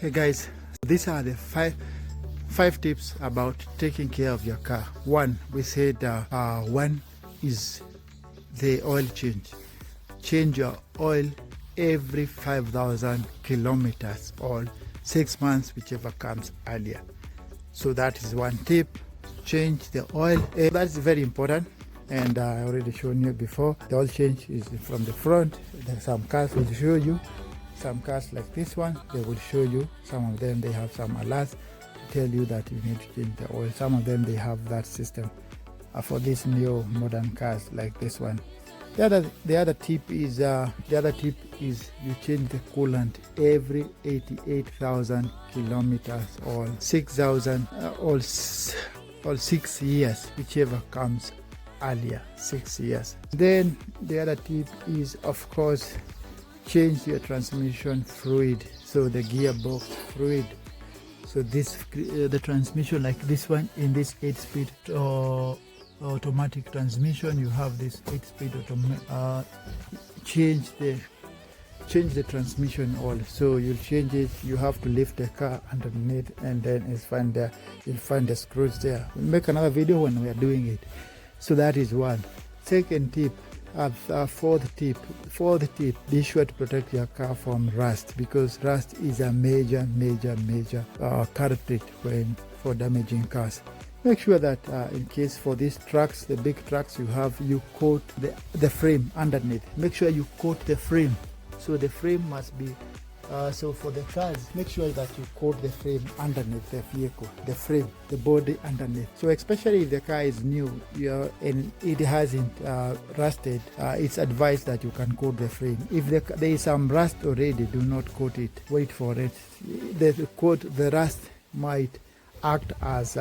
Hey guys, these are the five tips about taking care of your car. One, we said one is the oil change. Change your oil every 5,000 kilometers or 6 months, whichever comes earlier. So that is one tip. Change the oil. That's very important, and I already shown you before. The oil change is from the front. There's some cars will show you. Some cars like this one, they will show you. Some of them, they have some alerts to tell you that you need to change the oil. Some of them, they have that system for these new modern cars like this one. The other tip is you change the coolant every 88,000 kilometers or 6,000 or 6 years, whichever comes earlier. 6 years. Then the other tip is, of course, change your transmission fluid, so the gearbox fluid. So this the transmission like this one, in this 8-speed automatic transmission, you have this 8-speed change the transmission oil. So you'll change it. You have to lift the car underneath, and then you'll find the screws there. We'll make another video when we are doing it. So that is one. Second tip. Fourth tip, be sure to protect your car from rust, because rust is a major culprit for damaging cars. Make sure that in case for these trucks, the big trucks, you coat the frame underneath. Make sure you coat the frame. So the frame must be so for the cars, make sure that you coat the frame underneath the vehicle, the frame, the body underneath. So especially if the car is new and it hasn't rusted, it's advised that you can coat the frame. If there is some rust already, do not coat it. Wait for it. The rust might act as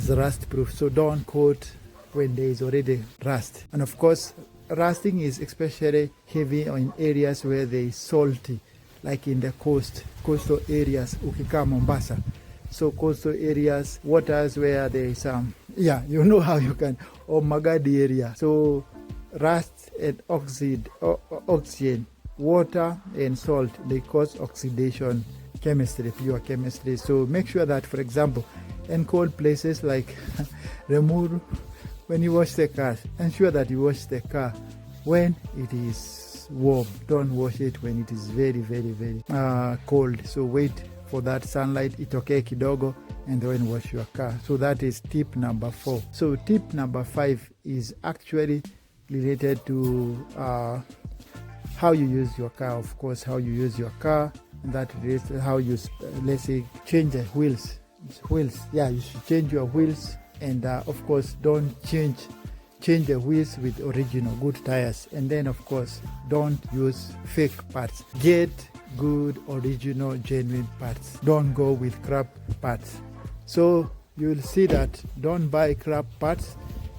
rust proof. So don't coat when there is already rust. And of course, rusting is especially heavy in areas where there is salty, like in the coastal areas, ukikaa Mombasa. So coastal areas, waters where there is you know how you can, or Magadi area. So rust and oxygen, water and salt, they cause oxidation chemistry, pure chemistry. So make sure that, for example, in cold places like Remuru, when you wash the car, ensure that you wash the car when it is warm. Don't wash it when it is very cold. So wait for that sunlight, itoke kidogo, and then wash your car. So that is tip number 4. So tip number 5 is actually related to how you use your car. Of course, how you use your car. That is how you, let's say, change the wheels. Yeah, you should change your wheels. And of course, don't change the wheels with original good tires. And then of course, don't use fake parts. Get good, original, genuine parts. Don't go with crap parts. So you'll see that don't buy crap parts.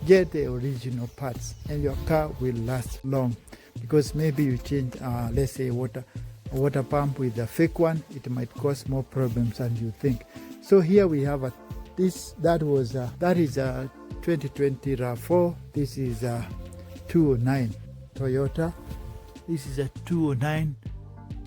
Get the original parts, and your car will last long. Because maybe you change, let's say, a water pump with a fake one, it might cause more problems than you think. So here we have that is a 2020 RAV4. This is a 209 Toyota. This is a 209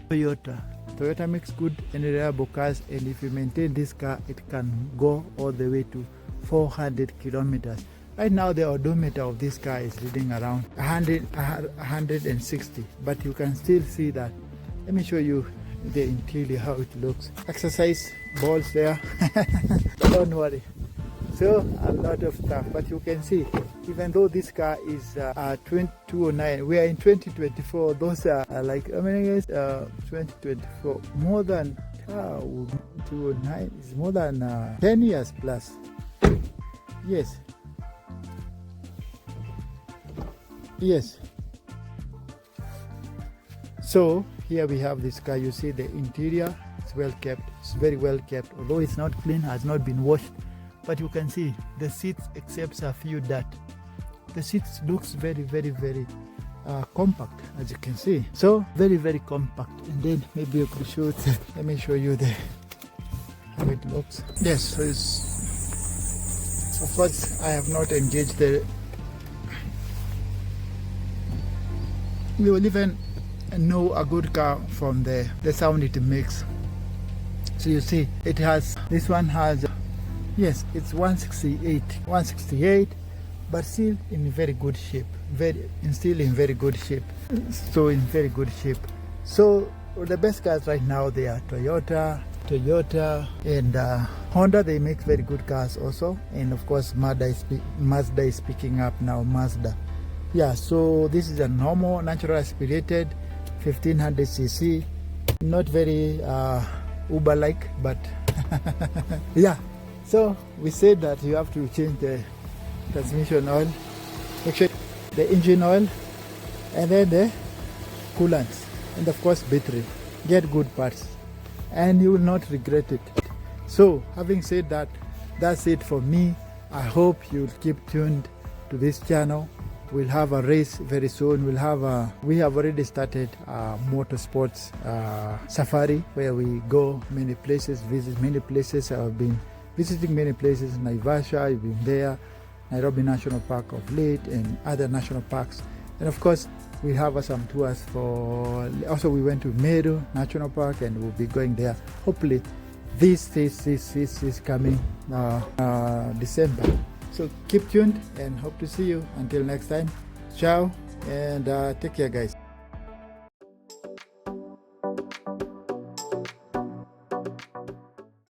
Toyota. Toyota makes good and reliable cars, and if you maintain this car, it can go all the way to 400 kilometers. Right now, the odometer of this car is reading around 160, but you can still see that. Let me show you the interior, how it looks. Exercise balls there. Don't worry. So a lot of stuff, but you can see, even though this car is 209, we are in 2024. Those are like, I mean, 2024, more than 209 is more than 10 years plus. Yes. So here we have this car. You see the interior, it's well kept, it's very well kept, although it's not clean, has not been washed. But you can see the seats, except a few dirt. The seats looks very compact, as you can see. So very compact. And then maybe you could show it. Let me show you how it looks. Yes, so of course I have not engaged you will even know a good car from the sound it makes. So you see, it has, this one has, yes, it's 168, but still in very good shape, still in very good shape. So in very good shape. So the best cars right now, they are Toyota, and Honda. They make very good cars also, and of course Mazda is picking up now. Mazda, yeah. So this is a normal natural aspirated 1500cc, not very Uber like, but yeah. So we said that you have to change the transmission oil, make sure the engine oil, and then the coolants, and of course battery. Get good parts and you will not regret it. So having said that, that's it for me. I hope you'll keep tuned to this channel. We'll have a race very soon. We have already started motorsports safari, where we go many places, visit many places. I've been visiting many places. Naivasha, I've been there, Nairobi National Park of late, and other national parks. And of course, we have some tours for, also we went to Meru National Park, and we'll be going there hopefully this is coming December. So keep tuned and hope to see you. Until next time, ciao, and take care guys.